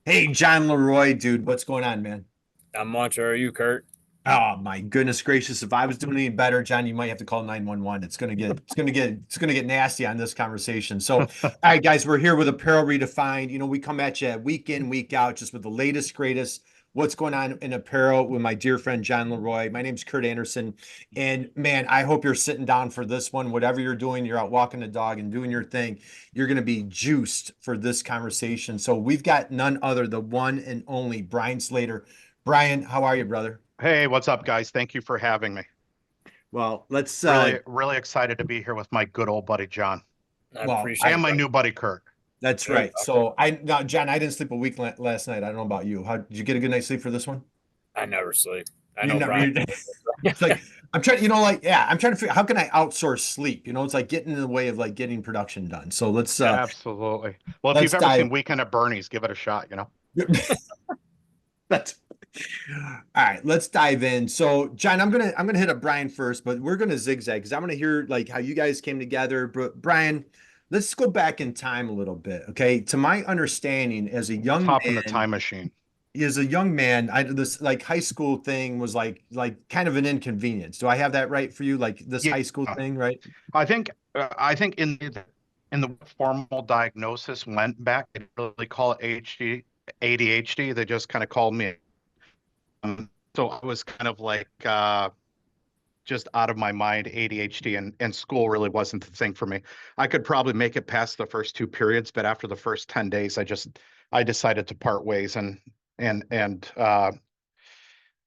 Hey, John LaRoy, dude, what's going on, man? Not much. How are you, Kurt? Oh my goodness gracious! If I was doing any better, John, you might have to call 911. It's gonna get nasty on this conversation. So, all right, guys, we're here with Apparel Redefined. We come at you week in, week out, just with the latest, greatest, what's going on in apparel with my dear friend John LaRoy. My name's Kurt Anderson, and man, I hope you're sitting down for this one. Whatever you're doing, you're out walking the dog and doing your thing. You're gonna be juiced for this conversation. So we've got none other, the one and only Brian Slater. Brian, how are you, brother? Hey, what's up, guys? Thank you for having me. Well, let's Really, really excited to be here with my good old buddy John I well, appreciate I and it, my brother. new buddy Kurt. that's There you right. go. So I now, John, I didn't sleep a week last night. I don't know about you. How did you get a good night's sleep for this one? I never sleep. I You know never. Brian. It's like I'm trying, like, yeah, I'm trying to figure how can I outsource sleep? It's like getting in the way of like getting production done. So Absolutely. Well, if you've let's ever dive. seen Weekend at Bernie's, give it a shot. That's all right. Let's dive in. So, John, I'm gonna hit up Brian first, but we're gonna zigzag because I want to hear like how you guys came together. But Brian, let's go back in time a little bit. Okay. To my understanding, Let's hop in the time machine. I this like high school thing was like kind of an inconvenience. Do I have that right for you? Like this Yeah, high school thing, right? I think in the formal diagnosis went back, they didn't really call it ADHD. They just kind of called me. So I was kind of like just out of my mind ADHD, and school really wasn't the thing for me. I could probably make it past the first two periods, but after the first 10 days, I decided to part ways and and uh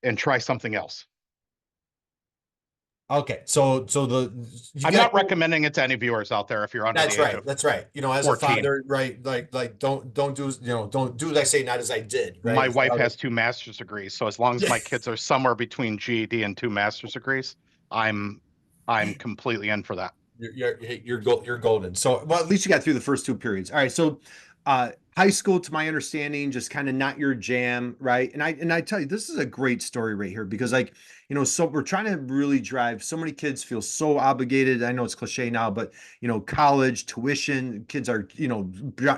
and try something else. Okay. So you I'm got not recommending it to any viewers out there if you're under the that's age right. of That's right. As a 14. father, right? Like don't do don't do as I say, not as I did, right? My Is that wife how has two master's degrees, so as long as my kids are somewhere between GED and two master's degrees, I'm I'm completely in for that. you're golden. So, well, at least you got through the first two periods. All right. So, high school, to my understanding, just kind of not your jam, right? And I tell you, this is a great story right here because, like, so we're trying to really drive. So many kids feel so obligated. I know it's cliche now, but college tuition, kids are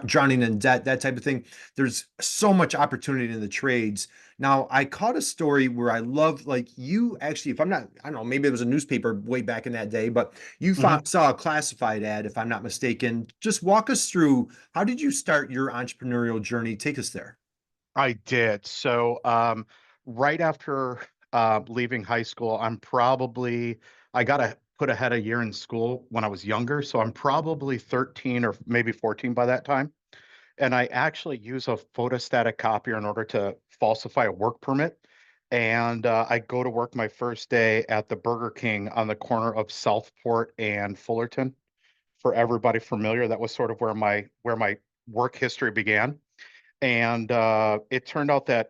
drowning in debt, that type of thing. There's so much opportunity in the trades. Now, I caught a story where I love, like, you actually, if I'm not, I don't know, maybe it was a newspaper way back in that day, but you Mhm. saw a classified ad, if I'm not mistaken. Just walk us through how did you start your entrepreneurial journey? Take us there. I did. So, right after leaving high school, I got to put ahead a year in school when I was younger. So I'm probably 13 or maybe 14 by that time. And I actually use a photostatic copier in order to falsify a work permit. And I go to work my first day at the Burger King on the corner of Southport and Fullerton. For everybody familiar, that was sort of where my work history began. And it turned out that,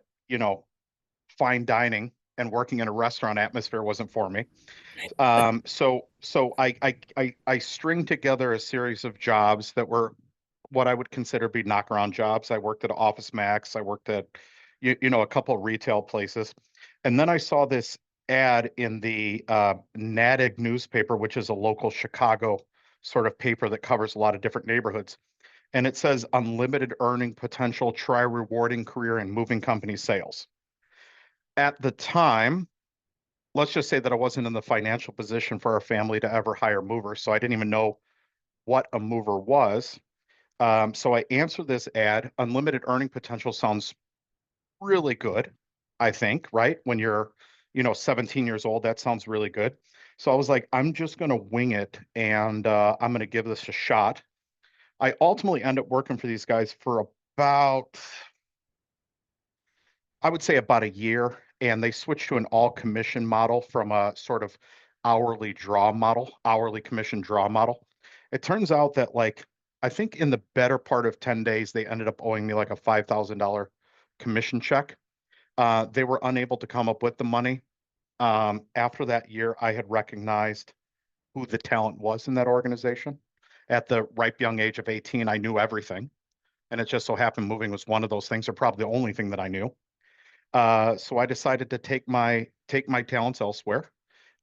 fine dining and working in a restaurant atmosphere wasn't for me. So I string together a series of jobs that were what I would consider be knockaround jobs. I worked at Office Max. I worked at, a couple of retail places. And then I saw this ad in the Natick newspaper, which is a local Chicago sort of paper that covers a lot of different neighborhoods. And it says unlimited earning potential, try rewarding career in moving company sales. At the time, let's just say that I wasn't in the financial position for our family to ever hire movers, so I didn't even know what a mover was. So I answered this ad. Unlimited earning potential sounds really good, I think, right? When you're, 17 years old, that sounds really good. So I was like, I'm just going to wing it and I'm going to give this a shot. I ultimately end up working for these guys for about, I would say about a year, and they switched to an all commission model from a sort of hourly commission draw model. It turns out that, like, I think in the better part of 10 days, they ended up owing me like a $5,000 commission check. They were unable to come up with the money. After that year, I had recognized who the talent was in that organization. At the ripe young age of 18, I knew everything. And it just so happened moving was one of those things, or probably the only thing that I knew. So I decided to take my talents elsewhere.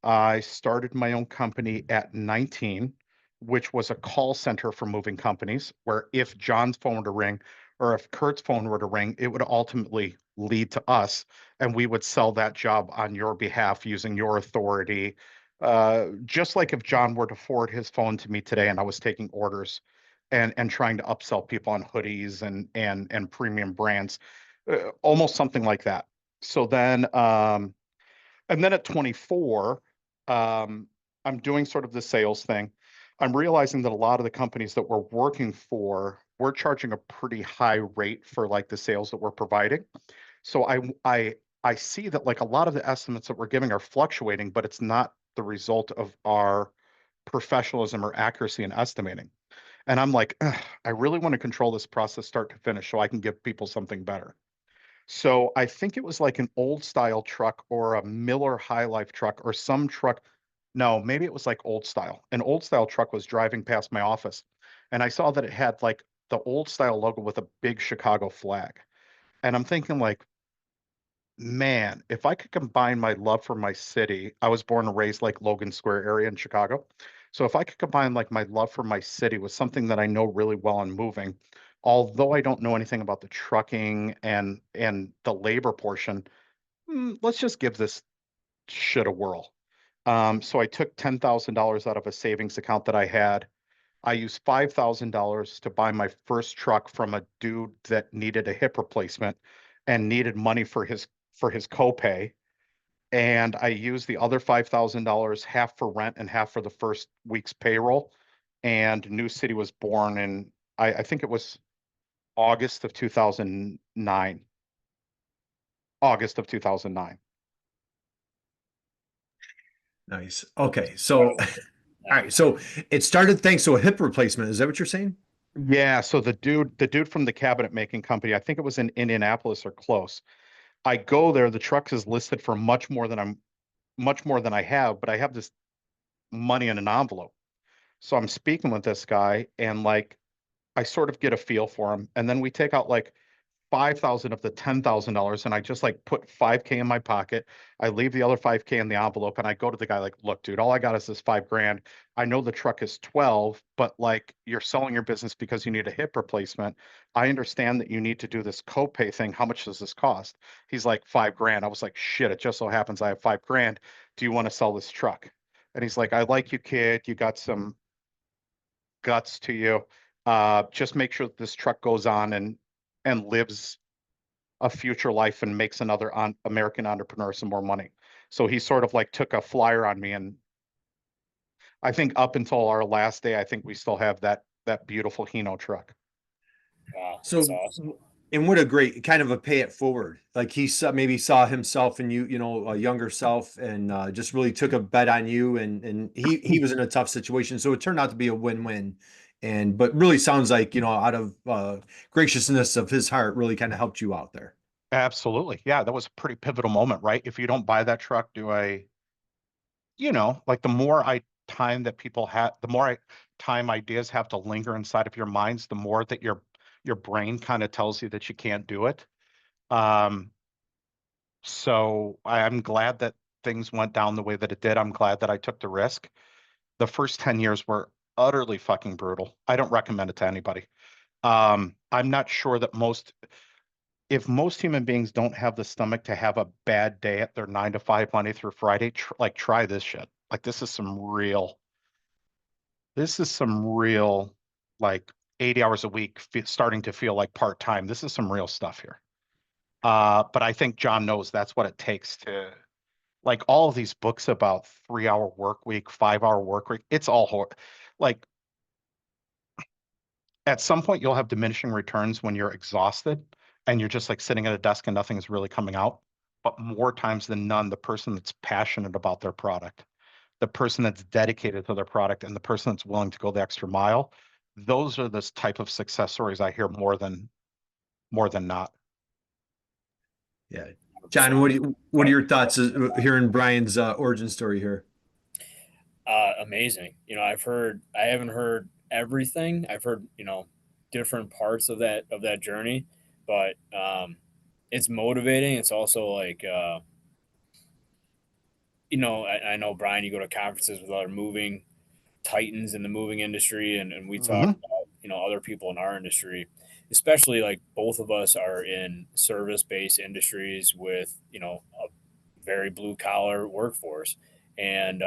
I started my own company at 19, which was a call center for moving companies, where if John's phone were to ring or if Kurt's phone were to ring, it would ultimately lead to us, and we would sell that job on your behalf using your authority. Just like if John were to forward his phone to me today and I was taking orders and trying to upsell people on hoodies and premium brands, almost something like that. So then, and then at 24, I'm doing sort of the sales thing. I'm realizing that a lot of the companies that we're working for, we're charging a pretty high rate for like the sales that we're providing. So I see that like a lot of the estimates that we're giving are fluctuating, but it's not the result of our professionalism or accuracy in estimating. And I'm like, "Ugh, I really want to control this process start to finish so I can give people something better." So I think it was like an old style truck or a Miller High Life truck or some truck. No, maybe it was like old style. An old style truck was driving past my office and I saw that it had like the old style logo with a big Chicago flag. And I'm thinking like, man, if I could combine my love for my city, I was born and raised like Logan Square area in Chicago. So if I could combine like my love for my city with something that I know really well in moving, although I don't know anything about the trucking and the labor portion, let's just give this shit a whirl. So I took $10,000 out of a savings account that I had. I used $5,000 to buy my first truck from a dude that needed a hip replacement and needed money for his copay. And I used the other $5,000, half for rent and half for the first week's payroll. And New City was born in I think it was August of 2009. August of 2009. Nice. Okay. So, all right. So it started thanks to a hip replacement. Is that what you're saying? Yeah, so the dude from the cabinet making company, I think it was in Indianapolis or close. I go there, the truck is listed for much more than I have, but I have this money in an envelope. So I'm speaking with this guy and like I sort of get a feel for him. And then we take out like 5,000 of the $10,000 and I just like put 5K in my pocket. I leave the other 5K in the envelope and I go to the guy like, look, dude, all I got is this 5 grand. I know the truck is 12, but like you're selling your business because you need a hip replacement. I understand that you need to do this copay thing. How much does this cost? He's like 5 grand. I was like, shit, it just so happens I have 5 grand. Do you want to sell this truck? And he's like, I like you, kid. You got some guts to you. Just make sure that this truck goes on and lives a future life and makes another American entrepreneur some more money. So he sort of like took a flyer on me, and I think up until our last day, I think we still have that beautiful Hino truck. Wow, that's So, awesome. and what a great kind of a pay it forward. Like he saw maybe saw himself and you know, a younger self, and just really took a bet on you. And he was in a tough situation, so it turned out to be a win-win. And but really sounds like you know, out of graciousness of his heart, really kind of helped you out there. Absolutely. Yeah, that was a pretty pivotal moment, right? If you don't buy that truck, do I, like the more I time that people have, the more time ideas have to linger inside of your minds, the more that your brain kind of tells you that you can't do it. Um, so I'm glad that things went down the way that it did. I'm glad that I took the risk. The first 10 years were utterly fucking brutal. I don't recommend it to anybody. I'm not sure that if most human beings don't have the stomach to have a bad day at their 9 to 5 Monday through Friday, try this shit. Like this is some real, like 80 hours a week, starting to feel like part-time. This is some real stuff here. But I think John knows that's what it takes to like all of these books about 3 hour work week, 5 hour work week. It's all like at some point you'll have diminishing returns when you're exhausted and you're just like sitting at a desk and nothing is really coming out. But more times than none, the person that's passionate about their product, the person that's dedicated to their product, and the person that's willing to go the extra mile, those are this type of success stories I hear more than not. Yeah, John, 100%. what are your thoughts hearing Brian's origin story here? Amazing. I haven't heard everything. I've heard, different parts of that journey, but it's motivating. It's also like, I know Brian, you go to conferences with other moving titans in the moving industry, and we talk Hmm. about, other people in our industry. especially like both of us are in service-based industries with, a very blue collar workforce. And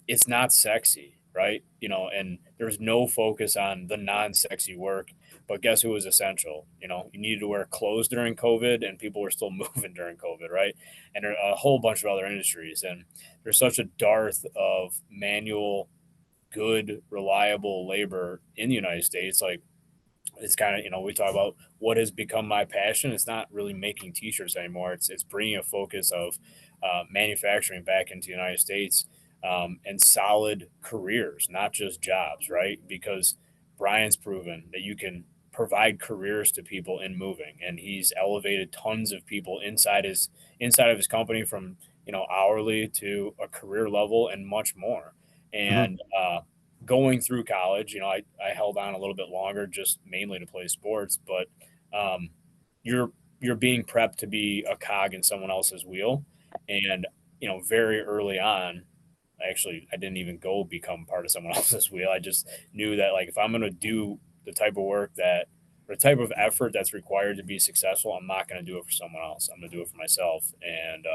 it's not sexy, right? And there's no focus on the non-sexy work. But guess who was essential? You needed to wear clothes during COVID, and people were still moving during COVID, right? And there are a whole bunch of other industries, and there's such a dearth of manual, good, reliable labor in the United States. Like, it's kind of, we talk about what has become my passion. It's not really making t-shirts anymore. It's bringing a focus of manufacturing back into the United States, and solid careers, not just jobs, right? Because Brian's proven that you can provide careers to people in moving, and he's elevated tons of people inside of his company from, hourly to a career level and much more. And going through college, I held on a little bit longer, just mainly to play sports, but um, you're being prepped to be a cog in someone else's wheel. And, very early on, I didn't even go become part of someone else's wheel. I just knew that, like, if I'm going to do the type of work or the type of effort that's required to be successful, I'm not going to do it for someone else. I'm going to do it for myself. And,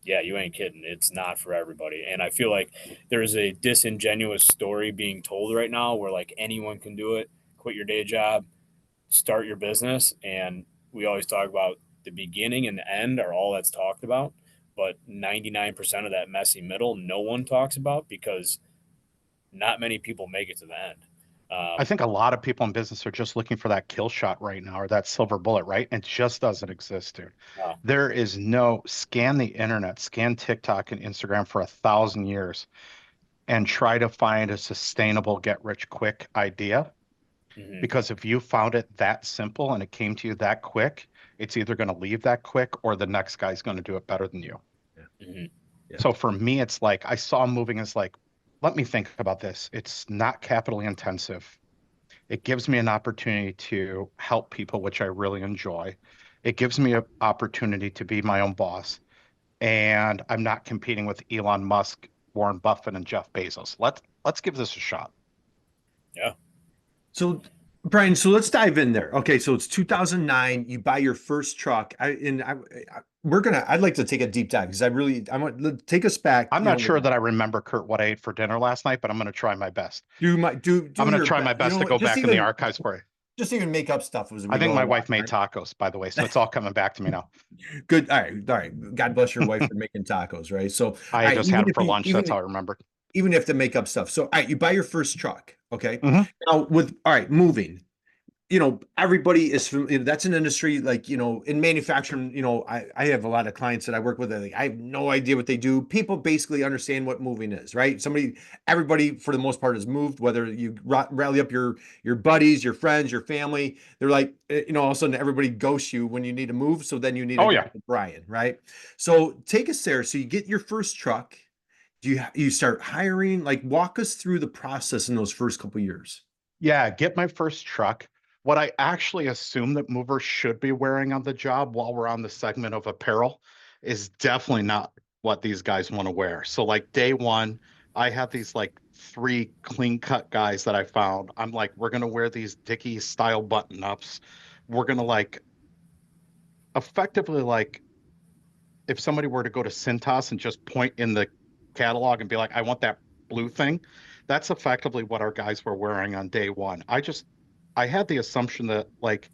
yeah, you ain't kidding. It's not for everybody. And I feel like there's a disingenuous story being told right now where, like, anyone can do it. Quit your day job, start your business. And we always talk about the beginning and the end are all that's talked about. But 99% of that messy middle, no one talks about, because not many people make it to the end. I think a lot of people in business are just looking for that kill shot right now, or that silver bullet, right? It just doesn't exist, dude. Wow. There is scan the internet, scan TikTok and Instagram for 1,000 years and try to find a sustainable get rich quick idea. Mm-hmm. Because if you found it that simple and it came to you that quick, it's either going to leave that quick or the next guy's going to do it better than you. Yeah. Mm-hmm. Yeah. So for me, it's like I saw moving as like, let me think about this. It's not capitally intensive. It gives me an opportunity to help people, which I really enjoy. It gives me an opportunity to be my own boss. And I'm not competing with Elon Musk, Warren Buffett, and Jeff Bezos. Let's give this a shot. Yeah. So, Brian, so let's dive in there. Okay, so it's 2009. You buy your first truck. I'd like to take a deep dive because I want take us back. I'm not sure that I remember, Kurt, what I ate for dinner last night, but I'm going to try my best. I'm I'm going to try my best to go back in the archives for you. Just even make up stuff as we I think go my along, wife made right? tacos, by the way, so it's all coming back to me now. Good. All right. God bless your wife for making tacos, right? So I just had them for lunch. That's how I remembered. Even if they make up stuff. So, all right, you buy your first truck. Okay. Mhm. Now moving. Everybody is that's an industry like, in manufacturing, I have a lot of clients that I work with. Like, I have no idea what they do. People basically understand what moving is, right? Everybody for the most part has moved, whether you rally up your buddies, your friends, your family. They're like, all of a sudden everybody ghosts you when you need to move. So then you need a guy like Brian, right? So take us there. So you get your first truck. Do you start hiring? Like, walk us through the process in those first couple of years. Yeah, get my first truck. What I actually assume that movers should be wearing on the job while we're on the segment of apparel is definitely not what these guys want to wear. So like day one, I have these like 3 clean cut guys that I found. I'm like, we're going to wear these Dickies style button ups. We're going to like effectively like if somebody were to go to Cintas and just point in the catalog and be like, I want that blue thing, that's effectively what our guys were wearing on day one. I had the assumption that, like,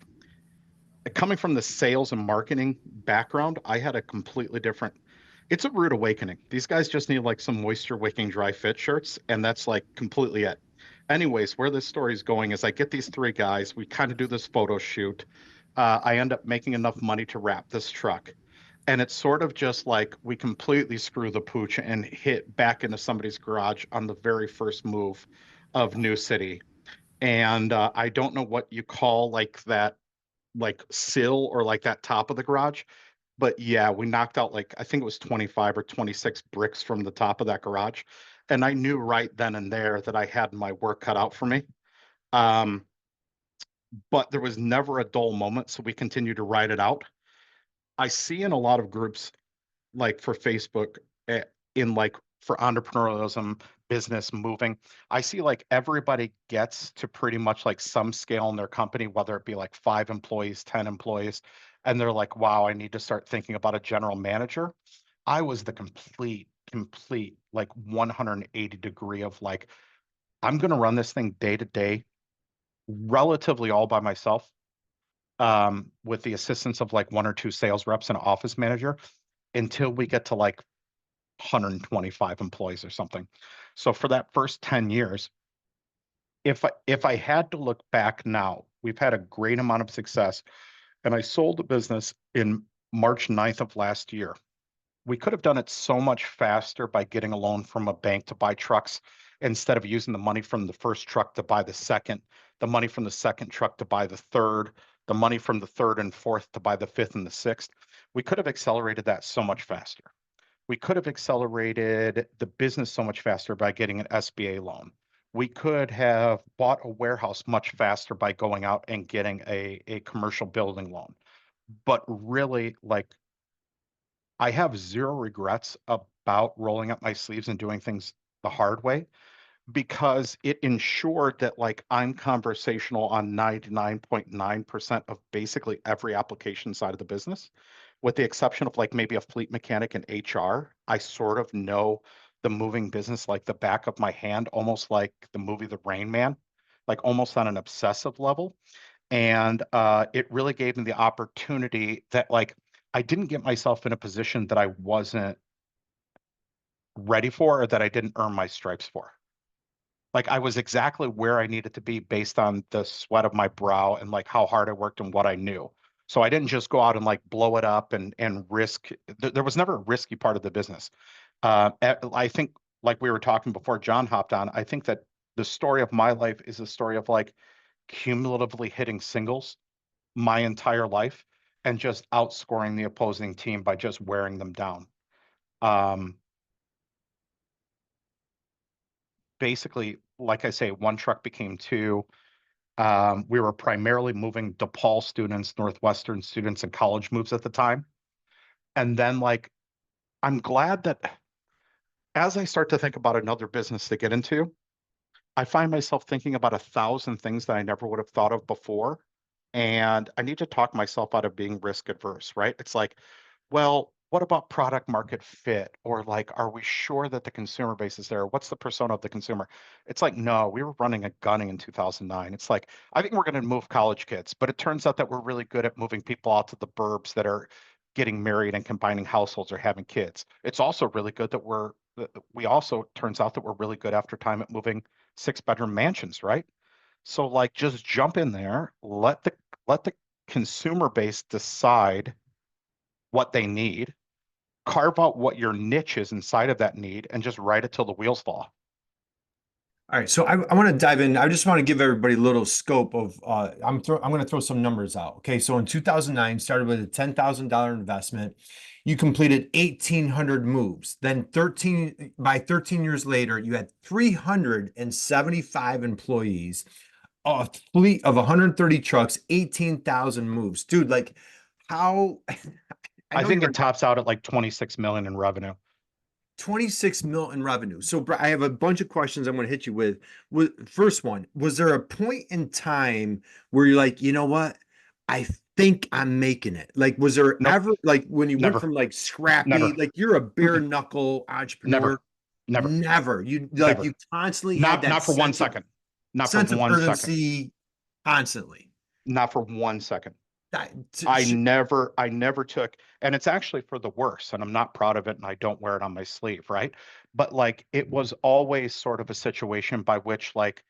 coming from the sales and marketing background, I had a completely different. It's a rude awakening. These guys just need like some moisture wicking dry fit shirts, and that's like completely it. Anyways, where this story is going is I get these 3 guys. We kind of do this photo shoot. I end up making enough money to wrap this truck. And it's sort of just like we completely screw the pooch and hit back into somebody's garage on the very first move of New City. And I don't know what you call like that, like sill or like that top of the garage. But yeah, we knocked out like, I think it was 25 or 26 bricks from the top of that garage. And I knew right then and there that I had my work cut out for me. But there was never a dull moment. So we continued to ride it out. I see in a lot of groups, like for Facebook, in like for entrepreneurialism, business moving. I see like everybody gets to pretty much like some scale in their company, whether it be like 5 employees, 10 employees, and they're like, wow, I need to start thinking about a general manager. I was the complete like 180 degree of like, I'm going to run this thing day to day, relatively all by myself, with the assistance of like 1 or 2 sales reps and an office manager until we get to like 125 employees or something. So for that first 10 years, if I had to look back now, we've had a great amount of success, and I sold the business in March 9th of last year. We could have done it so much faster by getting a loan from a bank to buy trucks instead of using the money from the first truck to buy the second, the money from the second truck to buy the third, the money from the third and fourth to buy the fifth and the sixth. We could have accelerated that so much faster. We could have accelerated the business so much faster by getting an SBA loan. We could have bought a warehouse much faster by going out and getting a commercial building loan. But really, like, I have zero regrets about rolling up my sleeves and doing things the hard way, because it ensured that like I'm conversational on 99.9% of basically every application side of the business, with the exception of like maybe a fleet mechanic and HR. I sort of know the moving business like the back of my hand, almost like the movie The Rain Man, like almost on an obsessive level. And it really gave me the opportunity that like I didn't get myself in a position that I wasn't ready for or that I didn't earn my stripes for. Like I was exactly where I needed to be based on the sweat of my brow and like how hard I worked and what I knew. So I didn't just go out and like blow it up and risk. There was never a risky part of the business. I think like we were talking before John hopped on, I think that the story of my life is a story of like cumulatively hitting singles my entire life and just outscoring the opposing team by just wearing them down. Um, Basically, like I say, 1 truck became 2. We were primarily moving DePaul students, Northwestern students, and college moves at the time. And then, like, I'm glad that as I start to think about another business to get into, I find myself thinking about 1,000 things that I never would have thought of before. And I need to talk myself out of being risk adverse, right? It's like, well, what about product market fit? Or like, are we sure that the consumer base is there? What's the persona of the consumer? It's like, no, we were running a gunning in 2009. It's like, I think we're going to move college kids, but it turns out that we're really good at moving people out to the burbs that are getting married and combining households or having kids. It's also really good that we also turns out that we're really good after time at moving 6-bedroom mansions, right? So like just jump in there, let the consumer base decide what they need, carve out what your niche is inside of that need, and just ride it till the wheels fall. All right, so I want to dive in. I just want to give everybody a little scope of I'm going to throw some numbers out. Okay, so in 2009, started with a $10,000 investment. You completed 1,800 moves. Then 13 years later, you had 375 employees, a fleet of 130 trucks, 18,000 moves. Dude, like how I know think you're it tops out at like 26 million in revenue. 26 mil in revenue. So I have a bunch of questions I'm going to hit you with. First one, was there a point in time where you're like, you know what? I think I'm making it. Like, was there Nope, ever like when you went never, from like scrappy, never, like you're a bare mm-mm, knuckle entrepreneur? never, never, Never. You like never. you constantly had Not that not for 1 second. Not for sense of 1 second. urgency constantly. Not for 1 second. That, I never took, and it's actually for the worse, and I'm not proud of it, and I don't wear it on my sleeve, right? But like it was always sort of a situation by which like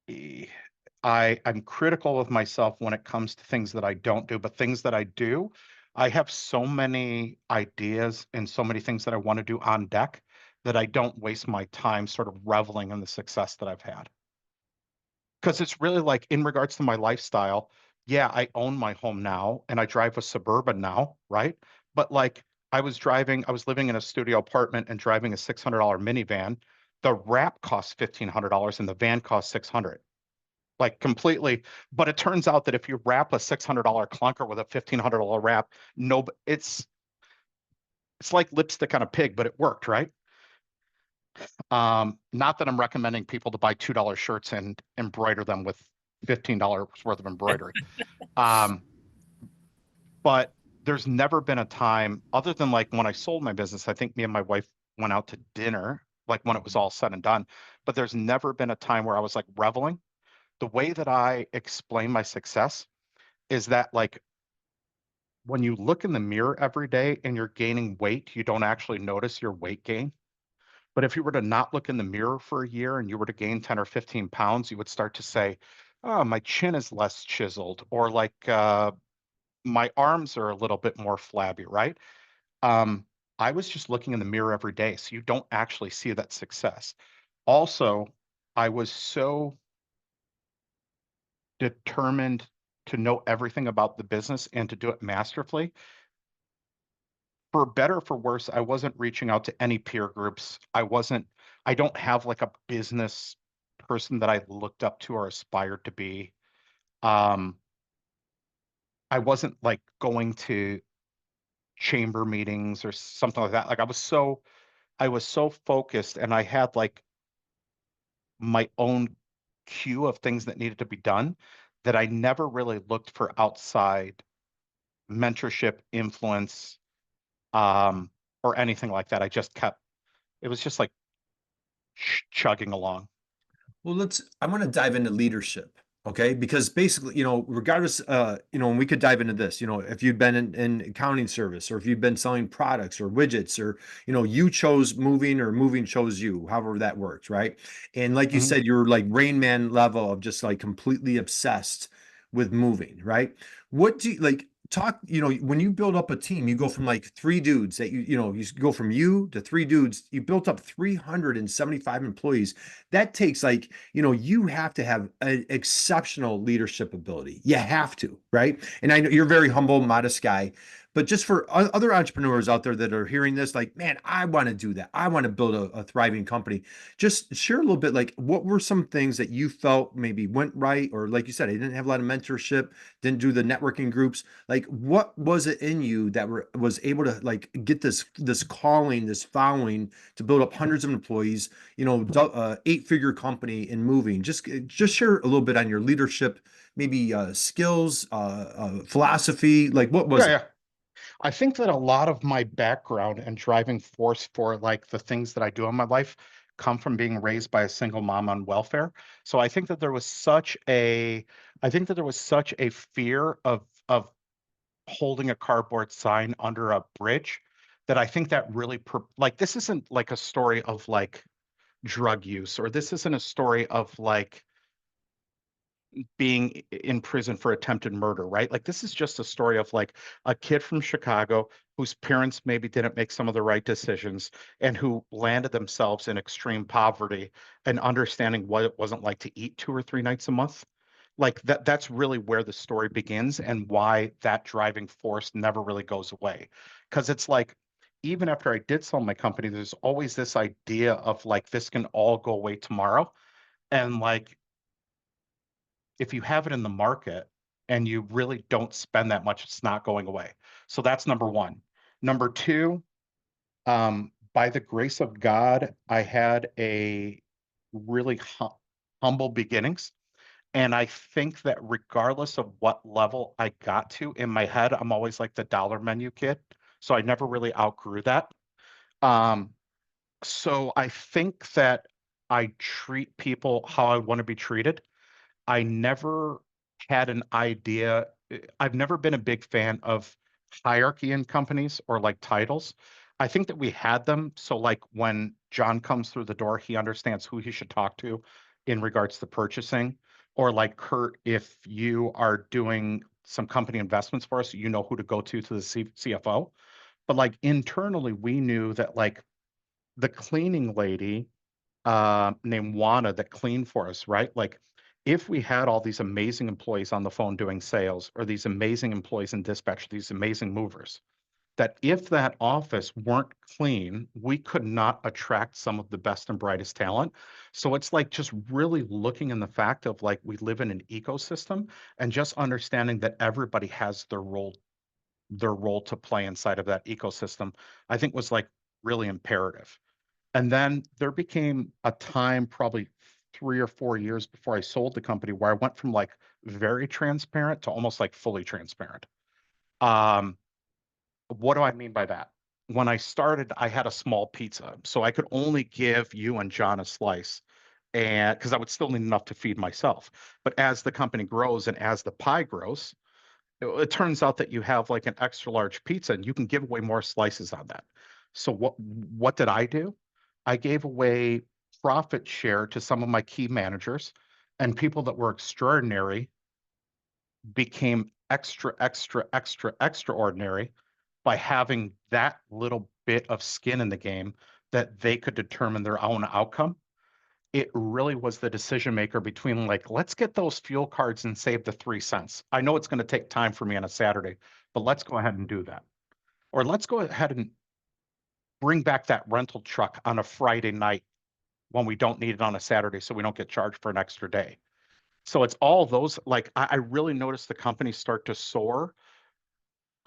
eh, I'm critical of myself when it comes to things that I don't do, but things that I do, I have so many ideas and so many things that I want to do on deck that I don't waste my time sort of reveling in the success that I've had. Because it's really like in regards to my lifestyle, yeah, I own my home now and I drive a Suburban now, right? But like I was living in a studio apartment and driving a $600 minivan. The wrap costs $1,500 and the van costs 600, like completely. But it turns out that if you wrap a $600 clunker with a $1,500 wrap, no, it's like lipstick on a pig, but it worked, right? Not that I'm recommending people to buy $2 shirts and embroider them with $15 worth of embroidery. Um, but there's never been a time other than like when I sold my business, I think me and my wife went out to dinner, like when it was all said and done. But there's never been a time where I was like reveling. The way that I explain my success is that like when you look in the mirror every day and you're gaining weight, you don't actually notice your weight gain. But if you were to not look in the mirror for a year and you were to gain 10 or 15 pounds, you would start to say, oh, my chin is less chiseled, or like my arms are a little bit more flabby, right? Um, I was just looking in the mirror every day. So you don't actually see that success. Also, I was so determined to know everything about the business and to do it masterfully. For better or for worse, I wasn't reaching out to any peer groups. I don't have like a business person that I looked up to or aspired to be. Um, I wasn't like going to chamber meetings or something like that. Like I was so focused and I had like my own queue of things that needed to be done that I never really looked for outside mentorship, influence, or anything like that. It was just like chugging along. Well, I want to dive into leadership, okay? Because basically, regardless, and we could dive into this, if you've been in accounting service or if you've been selling products or widgets or, you chose moving or moving chose you, however that works, right? And like you Mhm. said, you're like Rain Man level of just like completely obsessed with moving, right? What do you like? Talk, when you build up a team, you go from like three dudes that you go from you to three dudes, you built up 375 employees. That takes like, you have to have an exceptional leadership ability. You have to, right? And I know you're a very humble, modest guy, but just for other entrepreneurs out there that are hearing this, like, man, I want to do that. I want to build a thriving company. Just share a little bit, like, what were some things that you felt maybe went right? Or like you said, I didn't have a lot of mentorship, didn't do the networking groups. Like, what was it in you that was able to like get this calling, this following to build up hundreds of employees, 8-figure company in moving? Just share a little bit on your leadership, maybe skills, philosophy. Like, what was Yeah, it? yeah. I think that a lot of my background and driving force for like the things that I do in my life come from being raised by a single mom on welfare. So I think that there was such a fear of holding a cardboard sign under a bridge that I think that really like this isn't like a story of like drug use, or this isn't a story of like being in prison for attempted murder, right? Like this is just a story of like a kid from Chicago whose parents maybe didn't make some of the right decisions and who landed themselves in extreme poverty and understanding what it wasn't like to eat 2 or 3 nights a month. Like that's really where the story begins and why that driving force never really goes away. Because it's like even after I did sell my company, there's always this idea of like this can all go away tomorrow. And like if you have it in the market and you really don't spend that much, it's not going away. So that's number one. Number two, by the grace of God, I had a really humble beginnings. And I think that regardless of what level I got to in my head, I'm always like the dollar menu kid. So I never really outgrew that. Um, so I think that I treat people how I want to be treated. I never had an idea. I've never been a big fan of hierarchy in companies or like titles. I think that we had them. So, like when John comes through the door, he understands who he should talk to in regards to purchasing. Or like Kurt, if you are doing some company investments for us, you know who to go to the CFO. But like internally, we knew that like the cleaning lady named Juana that cleaned for us, right? Like, if we had all these amazing employees on the phone doing sales, or these amazing employees in dispatch, these amazing movers, that if that office weren't clean, we could not attract some of the best and brightest talent. So it's like just really looking in the fact of like we live in an ecosystem and just understanding that everybody has their role to play inside of that ecosystem, I think was like really imperative. And then there became a time, probably 3 or 4 years before I sold the company, where I went from like very transparent to almost like fully transparent. Um, what do I mean by that? When I started, I had a small pizza, so I could only give you and John a slice, and because I would still need enough to feed myself. But as the company grows and as the pie grows, it turns out that you have like an extra large pizza and you can give away more slices on that. So what did I do? I gave away profit share to some of my key managers, and people that were extraordinary became extraordinary by having that little bit of skin in the game that they could determine their own outcome. It really was the decision maker between like, let's get those fuel cards and save the 3 cents. I know it's going to take time for me on a Saturday, but let's go ahead and do that. Or let's go ahead and bring back that rental truck on a Friday night when we don't need it on a Saturday so we don't get charged for an extra day. So it's all those, like, I really noticed the company start to soar.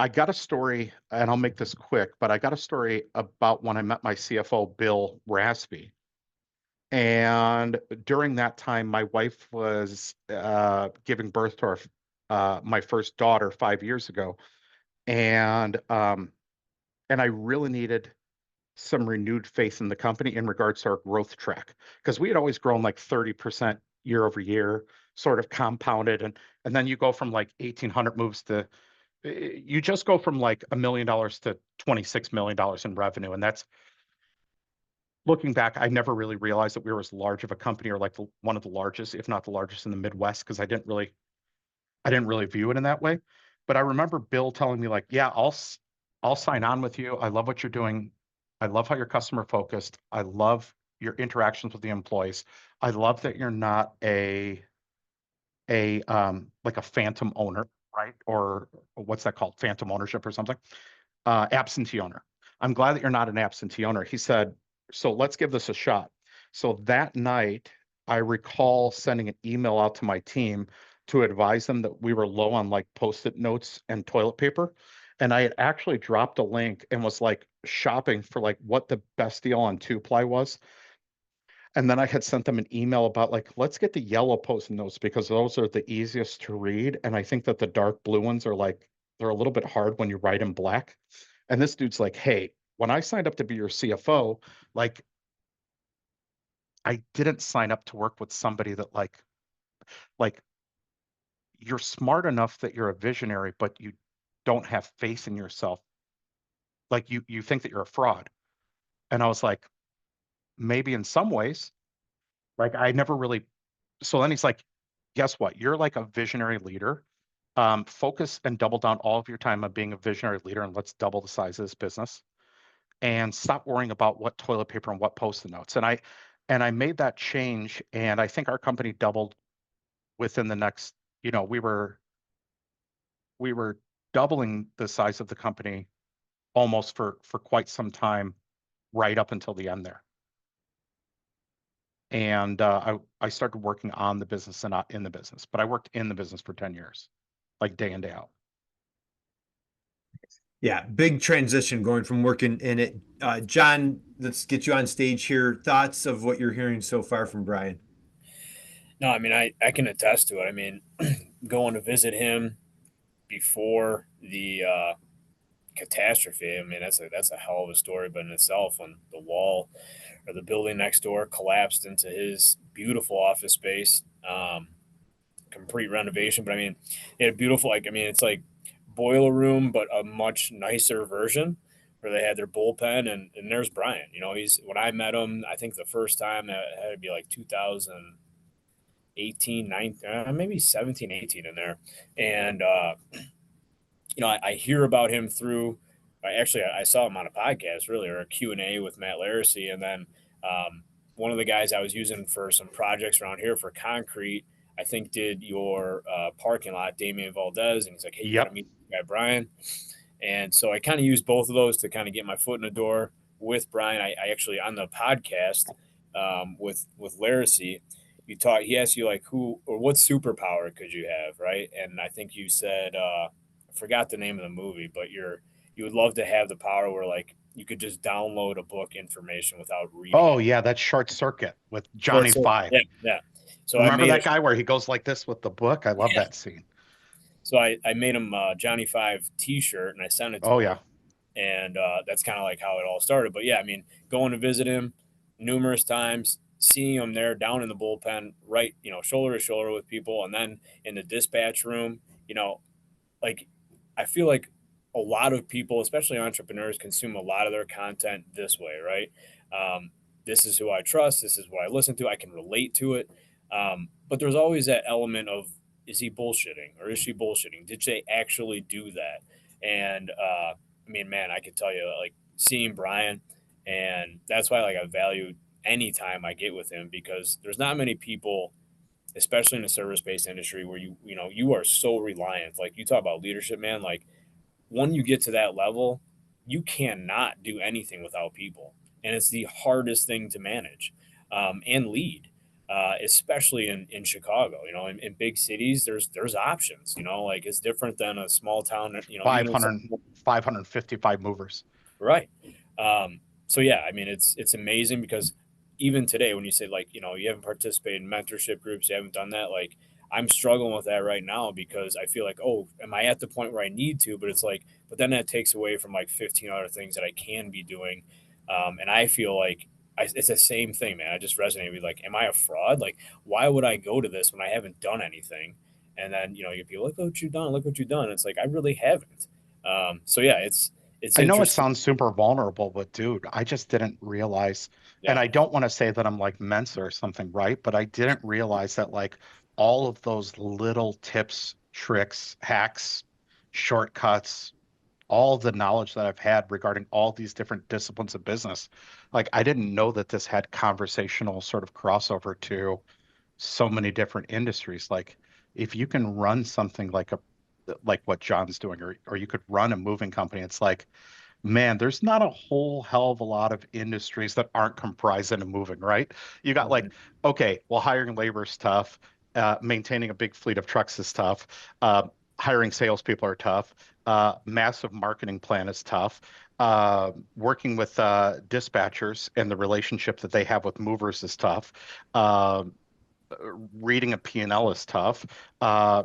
I got a story, and I'll make this quick, but I got a story about when I met my CFO, Bill Raspy. And during that time, my wife was giving birth to my first daughter 5 years ago, and I really needed some renewed faith in the company in regards to our growth track, because we had always grown like 30% year over year, sort of compounded, and then you go from like 1,800 moves to you just go from like $1 million to $26 million in revenue, and that's, looking back, I never really realized that we were as large of a company, or like one of the largest, if not the largest in the Midwest, because I didn't really view it in that way. But I remember Bill telling me like, yeah, I'll sign on with you. I love what you're doing. I love how you're customer focused. I love your interactions with the employees. I love that you're not a like a phantom owner, right? Or what's that called? Phantom ownership or something. Absentee owner. I'm glad that you're not an absentee owner. He said, so let's give this a shot. So that night, I recall sending an email out to my team to advise them that we were low on like post-it notes and toilet paper. And I had actually dropped a link and was like shopping for like what the best deal on 2-ply was. And then I had sent them an email about like, let's get the yellow post-it notes because those are the easiest to read. And I think that the dark blue ones are like, they're a little bit hard when you write in black. And this dude's like, hey, when I signed up to be your CFO, like, I didn't sign up to work with somebody that like you're smart enough that you're a visionary, but you don't have faith in yourself. Like you think that you're a fraud. And I was like, maybe in some ways, like I never really. So then he's like, guess what? You're like a visionary leader. Focus and double down all of your time on being a visionary leader, and let's double the size of this business. And stop worrying about what toilet paper and what post-it notes. And I made that change, and I think our company doubled within the next, we were doubling the size of the company almost for quite some time, right up until the end there. And I started working on the business and not in the business, but I worked in the business for 10 years, like day in, day out. Yeah, big transition going from working in it. John, let's get you on stage here. Thoughts of what you're hearing so far from Brian? No, I mean, I can attest to it. I mean, going to visit him before the catastrophe. I mean, that's a hell of a story, but in itself, when the wall or the building next door collapsed into his beautiful office space, complete renovation. But I mean, they had a beautiful, like, I mean, it's like boiler room, but a much nicer version where they had their bullpen. And there's Brian. You know, when I met him, I think the first time it had to be like 2018, 19, maybe 17, 18 in there. And, I hear about him through. I saw him on a podcast, really, or a Q&A with Matt Laracy, and then one of the guys I was using for some projects around here for concrete, I think, did your parking lot, Damian Valdez, and he's like, "Hey, you got to Yep. meet this guy Brian." And so I kind of used both of those to kind of get my foot in the door with Brian. I actually, on the podcast with Laracy, he asked you like who or what superpower could you have, right? And I think you said I forgot the name of the movie, but you would love to have the power where like you could just download a book information without reading Oh it. yeah, that's Short Circuit with Short Johnny circuit. Five. Yeah, yeah. So I Remember made a that guy where he goes like this with the book? I love yeah. that scene. So I made him a Johnny Five T-shirt and I sent it to Oh him, yeah. and that's kind of like how it all started. But yeah, I mean, going to visit him numerous times, seeing him there down in the bullpen, right, shoulder to shoulder with people, and then in the dispatch room, like I feel like a lot of people, especially entrepreneurs, consume a lot of their content this way, right? This is who I trust. This is what I listen to. I can relate to it. But there's always that element of, is he bullshitting or is she bullshitting? Did they actually do that? And I mean, man, I could tell you, like seeing Brian, and that's why like I value any time I get with him, because there's not many people, especially in the service-based industry, where you are so reliant. Like you talk about leadership, man. Like when you get to that level, you cannot do anything without people, and it's the hardest thing to manage and lead. Especially in Chicago, in big cities, there's options. Like it's different than a small town. Even with 500, 555 movers. right. So yeah, I mean, it's amazing because even today, when you say like, you haven't participated in mentorship groups, you haven't done that, like I'm struggling with that right now because I feel like, oh, am I at the point where I need to? But it's like, but then that takes away from like 15 other things that I can be doing. And I feel like it's the same thing, man. I just resonate with like, am I a fraud? Like, why would I go to this when I haven't done anything? And then, you get people, look what you've done, look what you've done. It's like, I really haven't. So yeah, it's I know it interesting. sounds super vulnerable, but dude, I just didn't realize, and Yeah. I don't want to say that I'm like Mensa or something, right? But I didn't realize that like all of those little tips, tricks, hacks, shortcuts, all the knowledge that I've had regarding all these different disciplines of business, like I didn't know that this had conversational sort of crossover to so many different industries. Like if you can run something like what John's doing, or you could run a moving company, it's like, man, there's not a whole hell of a lot of industries that aren't comprised in a moving, right? You got Mhm. like, okay, well, hiring labor is tough. Maintaining a big fleet of trucks is tough. Hiring salespeople are tough. Massive marketing plan is tough. Working with dispatchers and the relationship that they have with movers is tough. Um Reading a P&L is tough.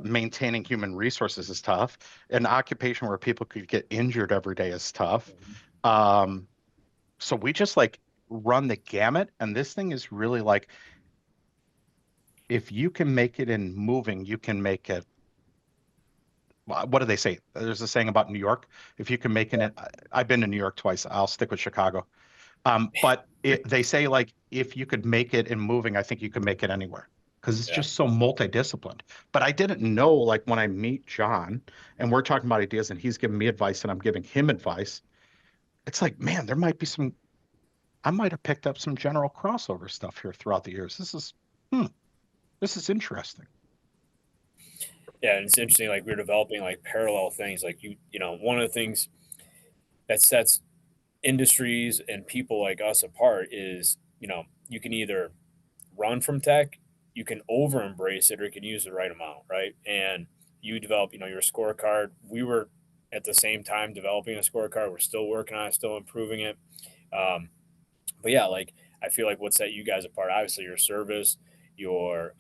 Maintaining human resources is tough. An occupation where people could get injured every day is tough. Mhm. Um, so we just like run the gamut. And this thing is really like, if you can make it in moving, you can make it. What do they say? There's a saying about New York. If you can make it in, I've been to New York twice. I'll stick with Chicago. They say like if you could make it in moving, I think you can make it anywhere because it's Yeah. just so multidisciplined. But I didn't know like when I meet John and we're talking about ideas and he's giving me advice and I'm giving him advice, it's like, man, there might be some, I might have picked up some general crossover stuff here throughout the years. Hmm, this is interesting. Yeah. And it's interesting. Like we're developing like parallel things. Like one of the things that sets industries and people like us apart is, you can either run from tech, you can over embrace it, or you can use the right amount, right? And you develop, your scorecard. We were at the same time developing a scorecard. We're still working on it, still improving it. Um, but yeah, like I feel like what set you guys apart, obviously your service, your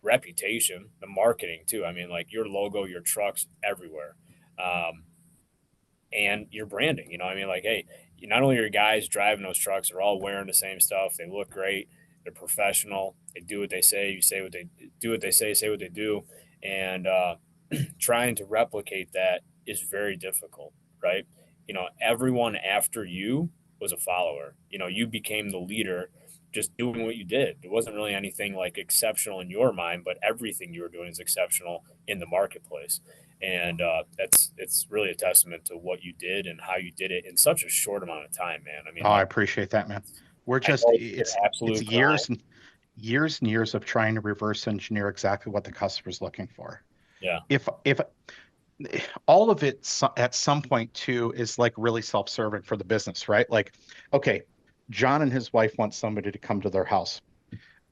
reputation, the marketing too. I mean, like your logo, your trucks everywhere. Um, and your branding. I mean, like, hey, not only are your guys driving those trucks, they're all wearing the same stuff. They look great. They're professional. They do what they say. You say what they do. What they say what they do. And trying to replicate that is very difficult, right? Everyone after you was a follower. You became the leader just doing what you did. It wasn't really anything like exceptional in your mind, but everything you were doing is exceptional in the marketplace. And it's really a testament to what you did and how you did it in such a short amount of time, man. I mean, Oh, I like, appreciate that, man. We're I just know it's it's absolute grind. years and years of trying to reverse engineer exactly what the customer's looking for. Yeah. If all of it at some point too is like really self-serving for the business, right? Like, okay, John and his wife want somebody to come to their house.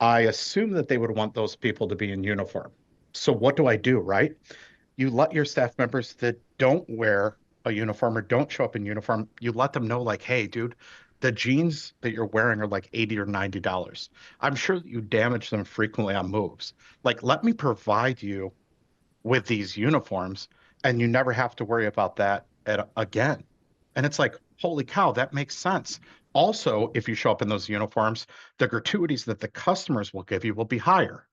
I assume that they would want those people to be in uniform. So what do I do, right? You let your staff members that don't wear a uniform or don't show up in uniform, you let them know like, hey, dude, the jeans that you're wearing are like 80 or $90. I'm sure that you damage them frequently on moves. Like, let me provide you with these uniforms and you never have to worry about that again. And it's like, holy cow, that makes sense. Also, if you show up in those uniforms, the gratuities that the customers will give you will be higher.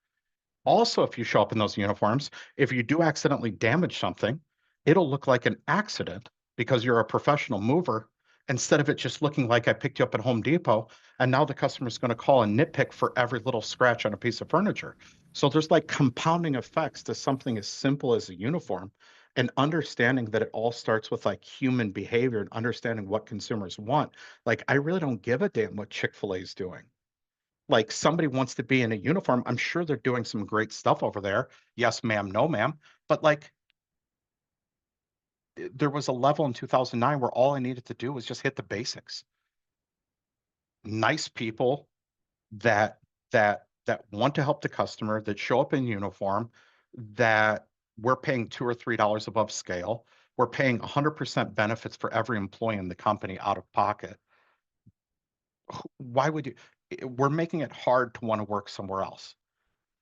Also, if you show up in those uniforms, if you do accidentally damage something, it'll look like an accident because you're a professional mover instead of it just looking like I picked you up at Home Depot and now the customer's going to call and nitpick for every little scratch on a piece of furniture. So there's like compounding effects to something as simple as a uniform and understanding that it all starts with like human behavior and understanding what consumers want. Like, I really don't give a damn what Chick-fil-A is doing. Like, somebody wants to be in a uniform. I'm sure they're doing some great stuff over there. Yes, ma'am, no, ma'am. But like, there was a level in 2009 where all I needed to do was just hit the basics. Nice people that that want to help the customer, that show up in uniform, that we're paying $2 or $3 above scale. We're paying 100% benefits for every employee in the company out of pocket. Why would you? We're making it hard to want to work somewhere else.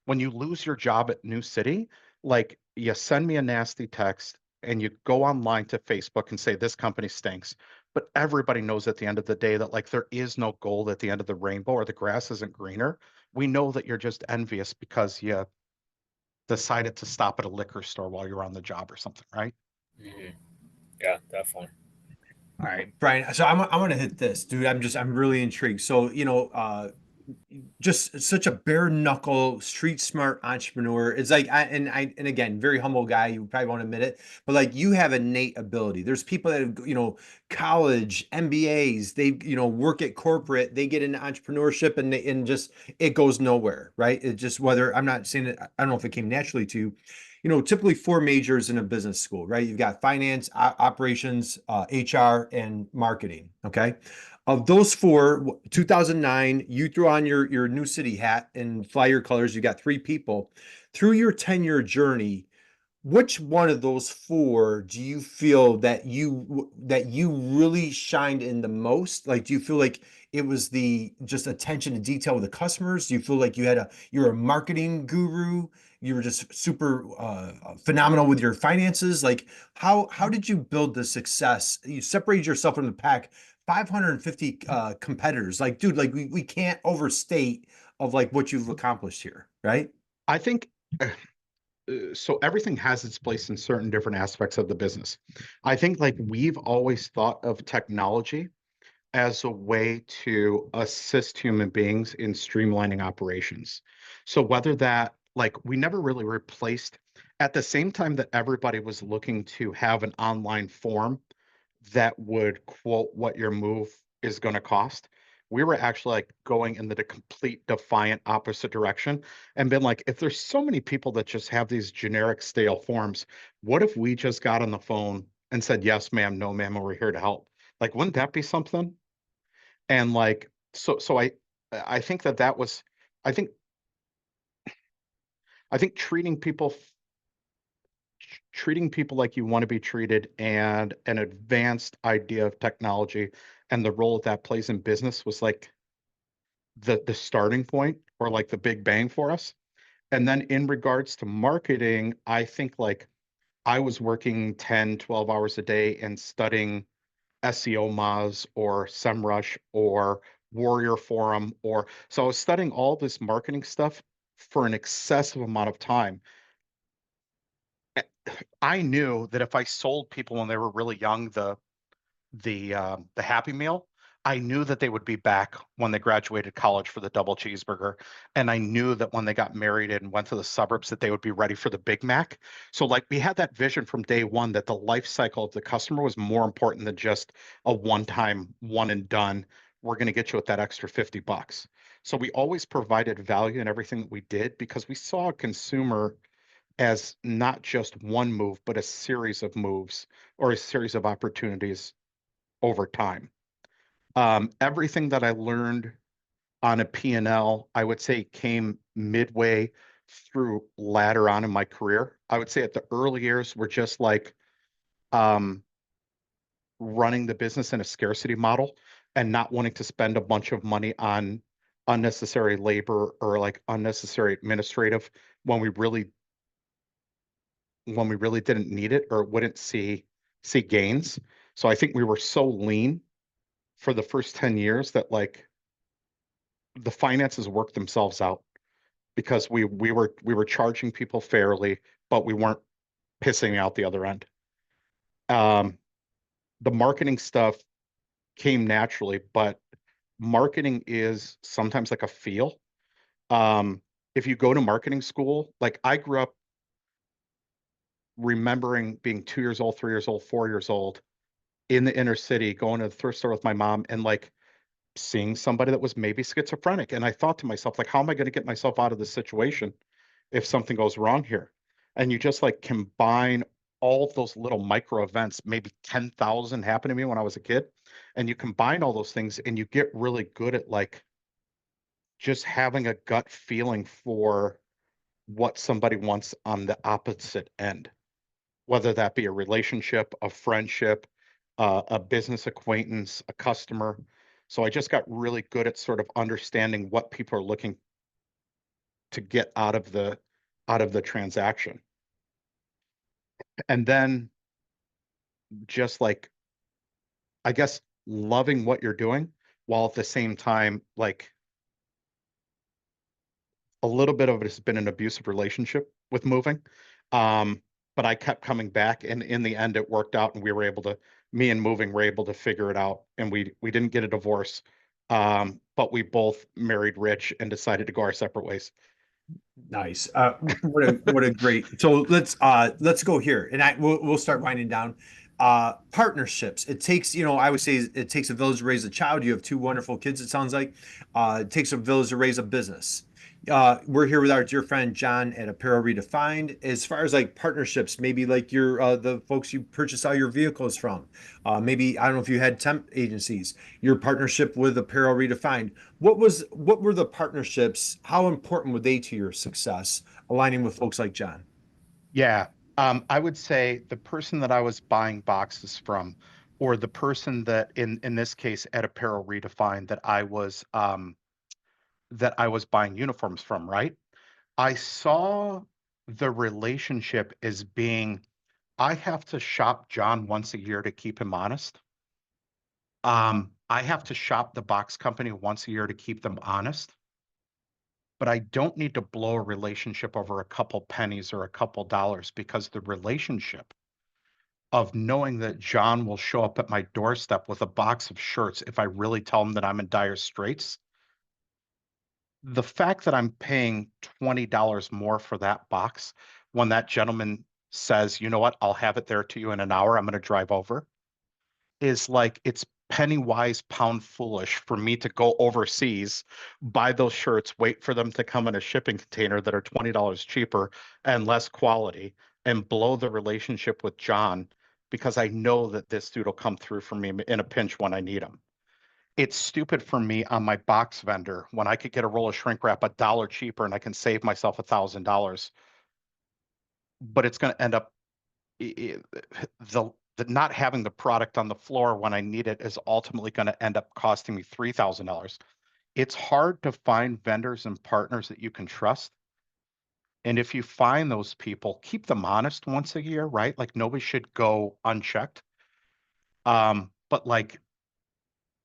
When you lose your job at New City, like, you send me a nasty text and you go online to Facebook and say this company stinks. But everybody knows at the end of the day that like there is no gold at the end of the rainbow or the grass isn't greener. We know that you're just envious because you decided to stop at a liquor store while you're on the job or something, right? Hmm. Yeah, definitely. All right, Brian. So I'm gonna hit this, dude. I'm really intrigued. So, just such a bare knuckle, street smart entrepreneur. It's like and again, very humble guy. You probably won't admit it, but like you have innate ability. There's people that have, college, MBAs, they, work at corporate, they get into entrepreneurship and just it goes nowhere, right? It just whether I'm not saying it, I don't know if it came naturally to you. Typically four majors in a business school, right? You've got finance, operations, HR, and marketing. Okay. Of those four, 2009, you threw on your New City hat and fly your colors. You got three people. Through your 10-year journey, which one of those four do you feel that you really shined in the most? Like, do you feel like it was the just attention to detail with the customers? Do you feel like you're a marketing guru? You were just super phenomenal with your finances? Like, how did you build the success? You separated yourself from the pack. 550 competitors. Like, dude, like we can't overstate of like what you've accomplished here, right? I think so. Everything has its place in certain different aspects of the business. I think like we've always thought of technology as a way to assist human beings in streamlining operations. So whether that, like, we never really replaced, at the same time that everybody was looking to have an online form that would quote what your move is going to cost, we were actually like going in the complete defiant opposite direction and been like, if there's so many people that just have these generic stale forms, what if we just got on the phone and said, yes, ma'am, no, ma'am, and we're here to help? Like, wouldn't that be something? And like, so I think that was, I think I think treating people like you want to be treated and an advanced idea of technology and the role that plays in business was like the starting point or like the big bang for us. And then in regards to marketing, I think like I was working 10, 12 hours a day and studying SEO Moz or SEMrush or Warrior Forum, or so I was studying all this marketing stuff for an excessive amount of time. I knew that if I sold people when they were really young the Happy Meal, I knew that they would be back when they graduated college for the double cheeseburger, and I knew that when they got married and went to the suburbs that they would be ready for the Big Mac. So like we had that vision from day one that the life cycle of the customer was more important than just a one-time one and done. We're going to get you with that extra $50. So we always provided value in everything that we did because we saw a consumer as not just one move, but a series of moves or a series of opportunities over time. Everything that I learned on a P&L, I would say came midway through latter on in my career. I would say at the early years were just like, um, running the business in a scarcity model and not wanting to spend a bunch of money on unnecessary labor or like unnecessary administrative when we really didn't need it or wouldn't see gains. So I think we were so lean for the first 10 years that like the finances worked themselves out because we were charging people fairly, but we weren't pissing out the other end. Um, the marketing stuff came naturally, but marketing is sometimes like a feel. Um, if you go to marketing school, like I grew up remembering being 2 years old, 3 years old, 4 years old in the inner city, going to the thrift store with my mom and like seeing somebody that was maybe schizophrenic. And I thought to myself, like, how am I going to get myself out of this situation if something goes wrong here? And you just like combine all of those little micro events, maybe 10,000 happened to me when I was a kid. And you combine all those things and you get really good at like just having a gut feeling for what somebody wants on the opposite end, whether that be a relationship, a friendship, a business acquaintance, a customer. So I just got really good at sort of understanding what people are looking to get out of the transaction. And then just like, I guess, loving what you're doing while at the same time, like a little bit of it has been an abusive relationship with moving. Um, but I kept coming back and in the end it worked out and me and moving were able to figure it out and we didn't get a divorce. But we both married rich and decided to go our separate ways. Nice. What a great. So let's go here, and we'll start winding down. Partnerships. It takes, I would say it takes a village to raise a child. You have two wonderful kids, it sounds like. It takes a village to raise a business. We're here with our dear friend John at Apparel Redefined. As far as like partnerships, maybe like your the folks you purchase all your vehicles from. Maybe I don't know if you had temp agencies. Your partnership with Apparel Redefined. What were the partnerships? How important were they to your success, aligning with folks like John? Yeah. I would say the person that I was buying boxes from, or the person that in this case at Apparel Redefined that I was buying uniforms from, right? I saw the relationship as being I have to shop John once a year to keep him honest. I have to shop the box company once a year to keep them honest, but I don't need to blow a relationship over a couple pennies or a couple dollars because the relationship of knowing that John will show up at my doorstep with a box of shirts if I really tell him that I'm in dire straits. The fact that I'm paying $20 more for that box when that gentleman says, you know what, I'll have it there to you in an hour, I'm going to drive over, is like it's penny wise, pound foolish for me to go overseas, buy those shirts, wait for them to come in a shipping container that are $20 cheaper and less quality, and blow the relationship with John because I know that this dude will come through for me in a pinch when I need him. It's stupid for me on my box vendor when I could get a roll of shrink wrap $1 cheaper and I can save myself $1,000, but it's going to end up the not having the product on the floor when I need it is ultimately going to end up costing me $3,000. It's hard to find vendors and partners that you can trust. And if you find those people, keep them honest once a year, right? Like nobody should go unchecked. But like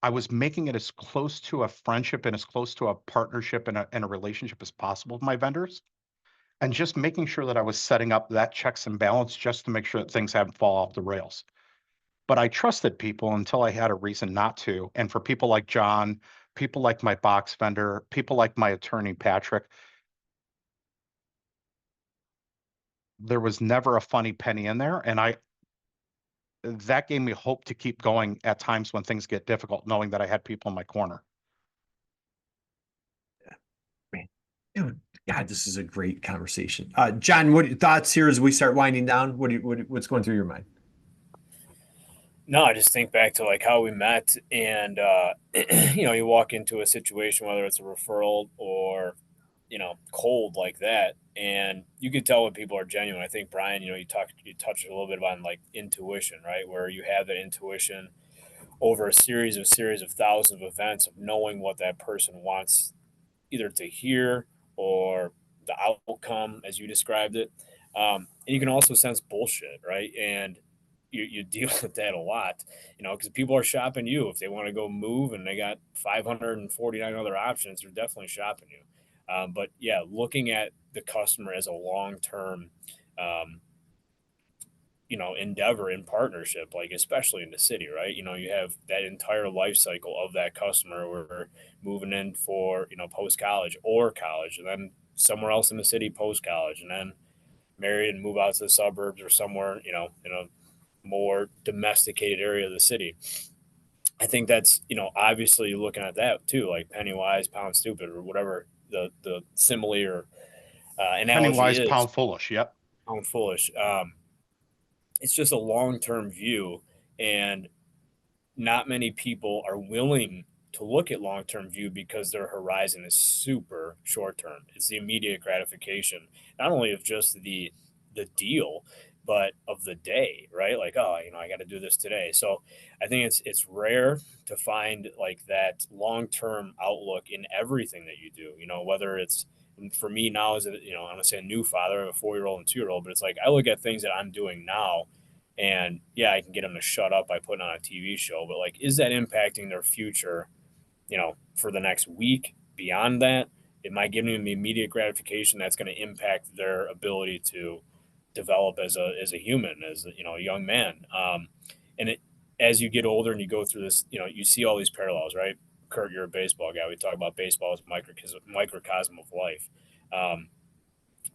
I was making it as close to a friendship and as close to a partnership and a relationship as possible with my vendors. And just making sure that I was setting up that checks and balance just to make sure that things hadn't fall off the rails. But I trusted people until I had a reason not to. And for people like John, people like my box vendor, people like my attorney, Patrick, there was never a funny penny in there. And that gave me hope to keep going at times when things get difficult, knowing that I had people in my corner. Man, dude, God, this is a great conversation. John, what are your thoughts here as we start winding down? What's going through your mind? No, I just think back to like how we met, and you walk into a situation, whether it's a referral or cold like that. And you could tell when people are genuine. I think, Brian, you touched a little bit on like intuition, right? Where you have that intuition over a series of thousands of events of knowing what that person wants either to hear or the outcome as you described it. And you can also sense bullshit, right? And you deal with that a lot, because people are shopping you. If they want to go move and they got 549 other options, they're definitely shopping you. But yeah, looking at the customer as a long-term, um, endeavor in partnership, like especially in the city, right? You have that entire life cycle of that customer where we're moving in for, post college or college, and then somewhere else in the city post college, and then married and move out to the suburbs or somewhere, in a more domesticated area of the city. I think that's, obviously looking at that too, like penny wise, pound stupid, or whatever the simile or Penny analogy wise, is. pound foolish. Yep. Pound foolish. It's just a long-term view, and not many people are willing to look at long-term view because their horizon is super short-term. It's the immediate gratification, not only of just the deal, but of the day, right? Like, oh, I got to do this today. So I think it's rare to find like that long-term outlook in everything that you do, whether it's, for me now as I'm gonna say a new father of a 4-year-old and 2-year-old, but it's like I look at things that I'm doing now, and yeah, I can get them to shut up by putting on a TV show, but like, is that impacting their future, for the next week? Beyond that, it might give them the immediate gratification that's going to impact their ability to develop as a human, as a young man. And as you get older and you go through this, you see all these parallels, right? Kurt, you're a baseball guy. We talk about baseball as a microcosm of life. Um,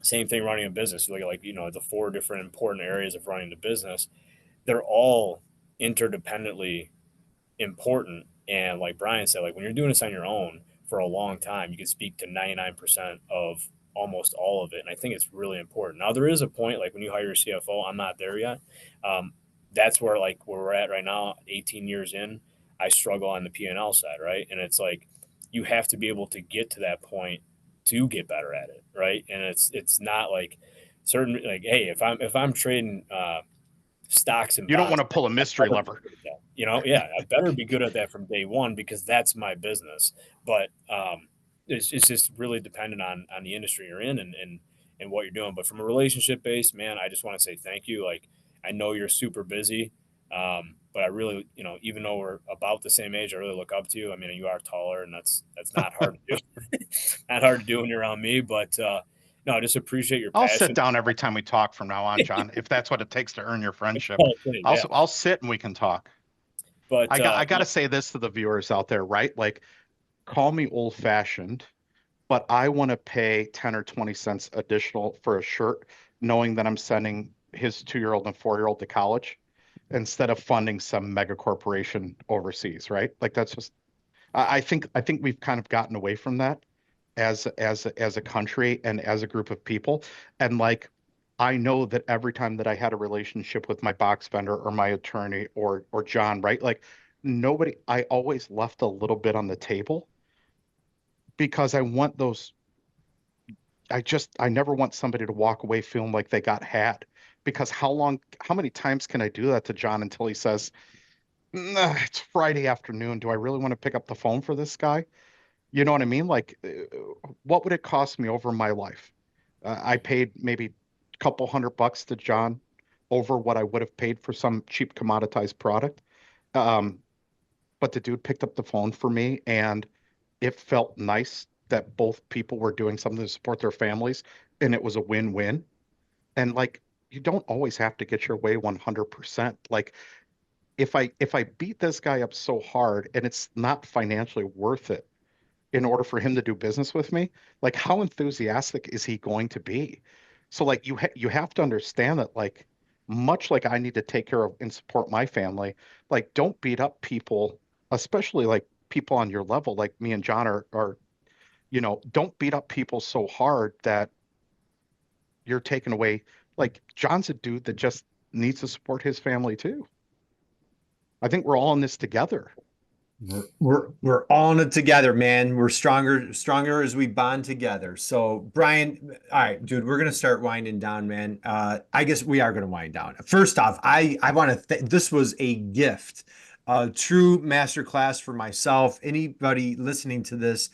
Same thing running a business. You look at like, the 4 different important areas of running the business. They're all interdependently important. And like Brian said, like when you're doing this on your own for a long time, you can speak to 99% of almost all of it. And I think it's really important. Now, there is a point, like when you hire your CFO, I'm not there yet. Um, that's where like where we're at right now, 18 years in, I struggle on the P&L side, right? And it's like you have to be able to get to that point to get better at it, right? And it's not like certain, like, hey, if I'm trading stocks and You don't want bonds, to pull a mystery lever. yeah, I better be good at that from day one because that's my business. But it's just really dependent on the industry you're in and what you're doing. But from a relationship base, man, I just want to say thank you. Like, I know you're super busy, but I really, even though we're about the same age, I really look up to you. I mean, you are taller, and that's not hard to do. Not hard to do when you're around me, but no, I just appreciate your I'll sit passion. down every time we talk from now on, John, if that's what it takes to earn your friendship. Yeah. I'll sit and we can talk. But I got to say this to the viewers out there, right? Like, call me old fashioned, but I want to pay 10 or 20 cents additional for a shirt, knowing that I'm sending his 2-year-old and 4-year-old to college instead of funding some mega corporation overseas, right? Like, that's just, I think we've kind of gotten away from that as a country and as a group of people. And like, I know that every time that I had a relationship with my box vendor or my attorney or John, right? Like, I always left a little bit on the table because I want those. I never want somebody to walk away feeling like they got had, because how many times can I do that to John until he says, "Nah, it's Friday afternoon. Do I really want to pick up the phone for this guy?" You know what I mean? Like, what would it cost me over my life? I paid maybe a couple $100 to John over what I would have paid for some cheap commoditized product. Um, but the dude picked up the phone for me, and it felt nice that both people were doing something to support their families, and it was a win-win. And like, you don't always have to get your way 100%. Like, if I beat this guy up so hard and it's not financially worth it in order for him to do business with me, like, how enthusiastic is he going to be? So like, you have to understand that, like, much like I need to take care of and support my family, like, don't beat up people, especially like people on your level, like me and John are, don't beat up people so hard that you're taking away. Like, John's a dude that just needs to support his family too. I think we're all in this together. We're all in it together, man. We're stronger as we bond together. So, Brian, all right, dude, we're gonna start winding down, man. I guess we are gonna wind down. First off, I want to this was a gift, a true masterclass for myself. Anybody listening to this,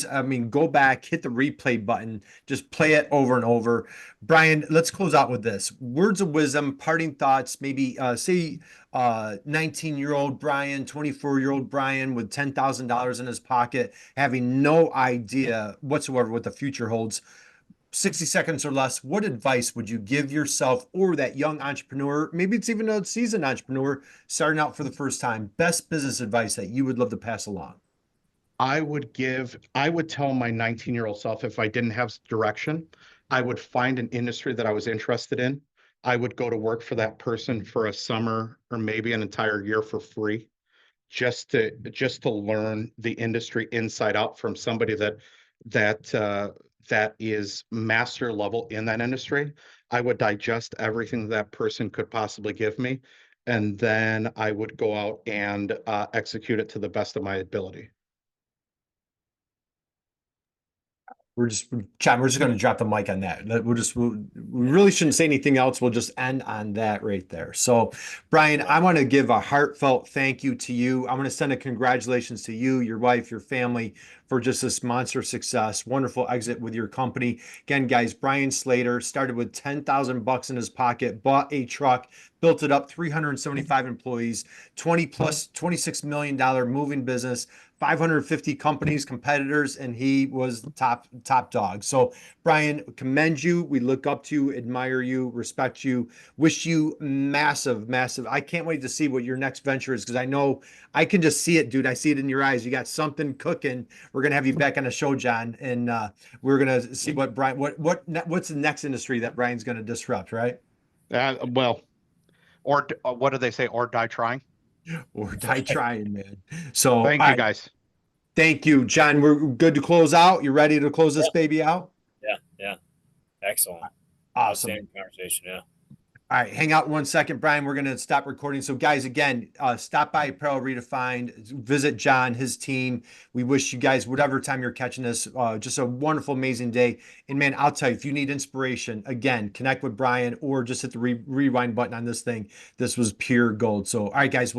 I mean, go back, hit the replay button, just play it over and over. Brian, let's close out with this. Words of wisdom, parting thoughts, maybe say 19-year-old Brian, 24-year-old Brian with $10,000 in his pocket, having no idea whatsoever what the future holds. 60 seconds or less, what advice would you give yourself or that young entrepreneur? Maybe it's even a seasoned entrepreneur starting out for the first time. Best business advice that you would love to pass along. I would tell my 19-year-old self, if I didn't have direction, I would find an industry that I was interested in. I would go to work for that person for a summer or maybe an entire year for free, just to learn the industry inside out from somebody that is master level in that industry. I would digest everything that person could possibly give me, and then I would go out and execute it to the best of my ability. John, we're just going to drop the mic on that. We really shouldn't say anything else. We'll just end on that right there. So, Brian, I want to give a heartfelt thank you to you. I want to send a congratulations to you, your wife, your family for just this monster success. Wonderful exit with your company. Again, guys, Brian Slater started with 10,000 bucks in his pocket, bought a truck, built it up, 375 employees, 20 plus $26 million moving business, 550 companies, competitors, and he was the top dog. So, Brian, commend you. We look up to you, admire you, respect you, wish you massive. I can't wait to see what your next venture is because I know I can just see it, dude. I see it in your eyes. You got something cooking. We're gonna have you back on the show, John, and we're gonna see what Brian, what's the next industry that Brian's gonna disrupt, right? Well, or what do they say? Or die trying. Or die trying, man. So, all Thank you, right. guys. Thank you, John. We're good to close out. You ready to close this baby out? Yeah. Excellent. Awesome. Outstanding conversation. Yeah. All right, hang out 1 second, Brian. We're going to stop recording. So, guys, again, stop by Apparel Redefined, visit John, his team. We wish you guys, whatever time you're catching this, just a wonderful, amazing day. And man, I'll tell you, if you need inspiration, again, connect with Brian or just hit the rewind button on this thing. This was pure gold. So, all right, guys.